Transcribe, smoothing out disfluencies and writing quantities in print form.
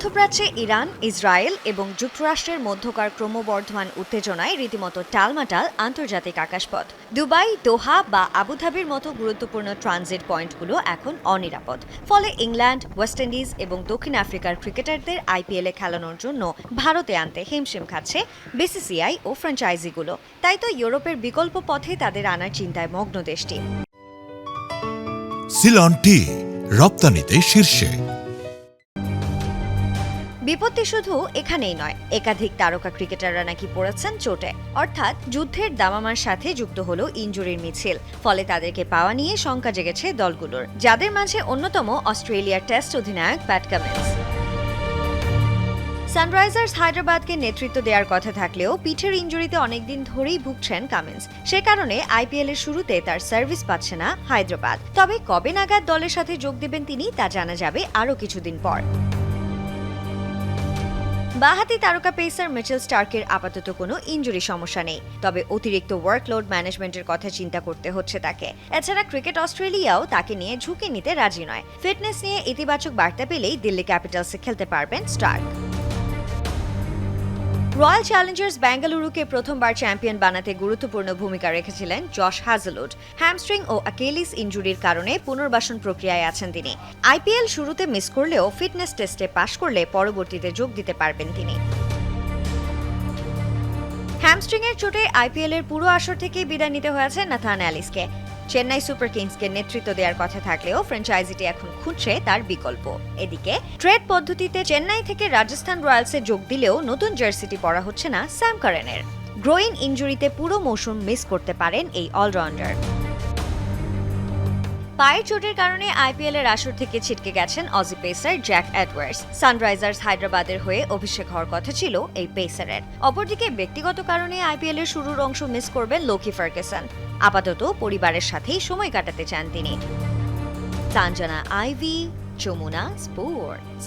মধ্যপ্রাচ্যে Iran, Israel এবং যুক্তরাষ্ট্রের মধ্যকার ক্রমবর্ধমান উত্তেজনায় রীতিমতো টালমাটাল আন্তর্জাতিক আকাশপথ। দুবাই, দোহা বা আবুধাবির মতো গুরুত্বপূর্ণ ট্রানজিট পয়েন্টগুলো এখন অনিরাপদ। ফলে ইংল্যান্ড, ওয়েস্ট ইন্ডিজ এবং দক্ষিণ আফ্রিকার ক্রিকেটারদের আইপিএলে খেলানোর জন্য ভারতে আনতে হিমশিম খাচ্ছে বিসিসিআই ও ফ্র্যাঞ্চাইজিগুলো। তাই তো ইউরোপের বিকল্প পথে তাদের আনার চিন্তায় মগ্ন দেশটি। সিলন টি রপ্তানিতে শীর্ষে। বিপত্তি শুধু এখানেই নয়, একাধিক তারকা ক্রিকেটাররা নাকি পড়েছেন চোটে, অর্থাৎ যুদ্ধের দামামার সাথে যুক্ত হলো ইনজুরির মিছিল। ফলে তাদেরকে পাওয়া নিয়ে শঙ্কা জেগেছে দলগুলোর, যাদের মাঝে অন্যতম অস্ট্রেলিয়ার টেস্ট অধিনায়ক প্যাট কামিন্স। সানরাইজার্স হায়দ্রাবাদকে নেতৃত্ব দেওয়ার কথা থাকলেও পিঠের ইনজুরিতে অনেকদিন ধরেই ভুগছেন কামিন্স। সে কারণে আইপিএল এর শুরুতে তার সার্ভিস পাচ্ছে না হায়দ্রাবাদ। তবে কবে নাগাদ দলের সাথে যোগ দেবেন তিনি তা জানা যাবে আরও কিছুদিন পর। বাঁহাতি তারকা পেসার মিচেল স্টার্কের আপাতত কোনো ইনজুরি সমস্যা নেই, তবে অতিরিক্ত ওয়ার্কলোড ম্যানেজমেন্টের কথা চিন্তা করতে হচ্ছে তাকে। এছাড়া ক্রিকেট অস্ট্রেলিয়াও তাকে নিয়ে ঝুঁকি নিতে রাজি নয়। ফিটনেস নিয়ে ইতিবাচক বার্তা পেলেই দিল্লি ক্যাপিটালসে খেলতে পারবেন স্টার্ক। রয়্যাল চ্যালেঞ্জার্স বেঙ্গালুরুকে প্রথমবার চ্যাম্পিয়ন বানাতে গুরুত্বপূর্ণ ভূমিকা রেখেছিলেন জশ হ্যাজেলউড। হ্যামস্ট্রিং ও অ্যাকিলিস ইনজুরির কারণে পুনর্বাসন প্রক্রিয়ায় আছেন তিনি। আইপিএল শুরুতে মিস করলেও ফিটনেস টেস্টে পাশ করলে পরবর্তীতে যোগ দিতে পারবেন তিনি। হ্যামস্ট্রিংয়ের চোটে আইপিএল এর পুরো আসর থেকেই বিদায় নিতে হয়েছে নাথান অ্যালিসকে। চেন্নাই সুপার কিংসকে নেতৃত্ব দেওয়ার কথা থাকলেও ফ্র্যাঞ্চাইজিটি এখন খুঁজছে তার বিকল্প। এদিকে ট্রেড পদ্ধতিতে চেন্নাই থেকে রাজস্থান রয়্যালসে যোগ দিলেও নতুন জার্সিটি পরা হচ্ছে না স্যাম কারেনের। গ্রোইন ইনজুরিতে পুরো মৌসুম মিস করতে পারেন এই অলরাউন্ডার। পায়ের চোটের কারণে আইপিএল এর আসর থেকে ছিটকে গেছেন Aussie pacer Jack Edwards. Sunrisers হায়দ্রাবাদের হয়ে অভিষেক হওয়ার কথা ছিল এই পেসারের। অপরদিকে ব্যক্তিগত কারণে আইপিএল এর শুরুর অংশ মিস করবেন লোকি ফার্গুসন। আপাতত পরিবারের সাথেই সময় কাটাতে চান তিনি। তানজানা আইভি, যমুনা স্পোর্টস।